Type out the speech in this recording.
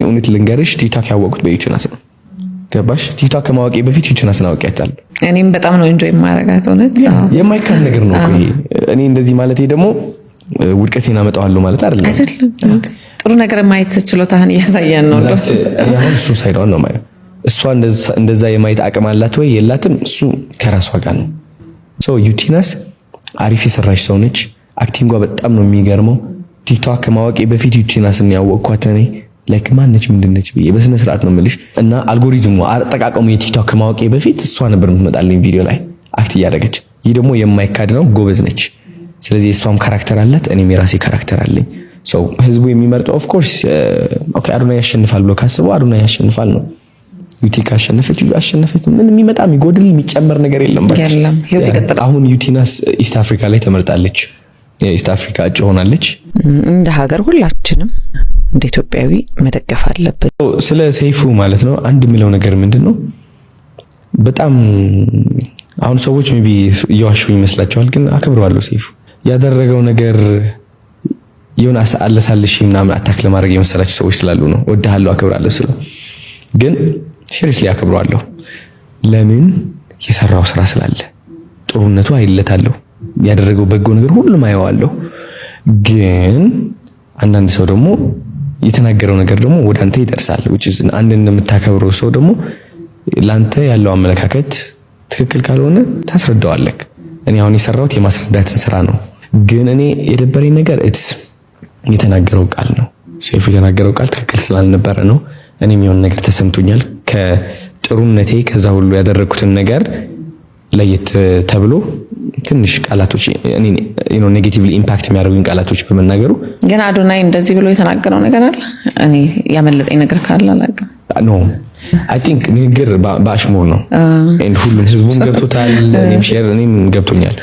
እውነት ልንገርሽ ቲክቶክ ያወቅኩት በዩቲዩብ ነው። ገባሽ? ቲክቶክ ከማወቄ በፊት ዩቲዩብ አስናውቂያታለሁ። እኔም በጣም ነው ኢንጆይ ማረጋት። እውነት የማይካድ ነገር ነው እኮ ይሄ። እኔ እንደዚህ ማለቴ ደግሞ ውድቀቴን አመጣዋለሁ ማለት አይደለም። ጥሩ ነገር ማየት ችሎታህን እያሳየን ነው። አሁን እሱ ሳይሆን ነው ማለት እሷ እንደዛ የማየት አቅም አላት ወይ የላትም፣ እሱ ከራሷ ጋር ነው። ዩቲናስ አሪፍ የሰራች ሰው ነች። አክቲንጓ በጣም ነው የሚገርመው። ቲክቶክ ከማወቄ በፊት ዩቲናስን ያወቅኳት እኔ ላይክ ማነች ምንድነች ብዬ በስነ ስርዓት ነው የምልሽ። እና አልጎሪዝሙ አጠቃቀሙ የቲክቶክ ከማወቄ በፊት እሷ ነበር የምትመጣልኝ ቪዲዮ ላይ አክት እያደረገች። ይህ ደግሞ የማይካድ ነው፣ ጎበዝ ነች። ስለዚህ እሷም ካራክተር አላት፣ እኔም የራሴ ካራክተር አለኝ። ህዝቡ የሚመርጠው ኦፍ ኮርስ ኦኬ አዶናይ ያሸንፋል ብሎ ካስበው አዶናይ ያሸንፋል ነው። ዩቲ ካሸነፈች አሸነፈች። ምን የሚመጣ የሚጎድል የሚጨመር ነገር የለም። አሁን ዩቲናስ ኢስት አፍሪካ ላይ ተመርጣለች፣ የኢስት አፍሪካ እጩ ሆናለች። እንደ ሀገር ሁላችንም እንደ ኢትዮጵያዊ መደገፍ አለበት። ስለ ሰይፉ ማለት ነው አንድ የሚለው ነገር ምንድነው፣ በጣም አሁን ሰዎች ሜቢ እየዋሹ ይመስላቸዋል፣ ግን አከብረዋለሁ። ሰይፉ ያደረገው ነገር የሆነ አለሳልሽ ምናምን አታክ ለማድረግ የመሰላቸው ሰዎች ስላሉ ነው። ወድሃለሁ አከብራለሁ ስለ ግን ሲሪየስሊ አከብረዋለሁ። ለምን የሰራው ስራ ስላለ ጥሩነቱ አይለታለሁ፣ ያደረገው በጎ ነገር ሁሉም አየዋለሁ። ግን አንዳንድ ሰው ደግሞ የተናገረው ነገር ደግሞ ወደ አንተ ይደርሳል። which is አንድ እንደምታከብረው ሰው ደግሞ ላንተ ያለው አመለካከት ትክክል ካልሆነ ታስረዳዋለህ። እኔ አሁን የሰራሁት የማስረዳትን ስራ ነው። ግን እኔ የደበረኝ ነገር የተናገረው ቃል ነው። ሰይፉ የተናገረው ቃል ትክክል ስላልነበረ ነው። እኔም የሆነ ነገር ተሰምቶኛል ከጥሩነቴ ከዛ ሁሉ ያደረኩትን ነገር ለየት ተብሎ ትንሽ ቃላቶች እኔ ኔጌቲቭሊ ኢምፓክት የሚያደርጉኝ ቃላቶች በመናገሩ። ግን አዶናይ እንደዚህ ብሎ የተናገረው ነገር አለ። እኔ ያመለጠኝ ነገር ካለ አላውቅም። ኖ አይ ቲንክ ንግግር በአሽሙር ነው። ሁሉም ህዝቡም ገብቶታል፣ እኔም ሼር እኔም ገብቶኛል።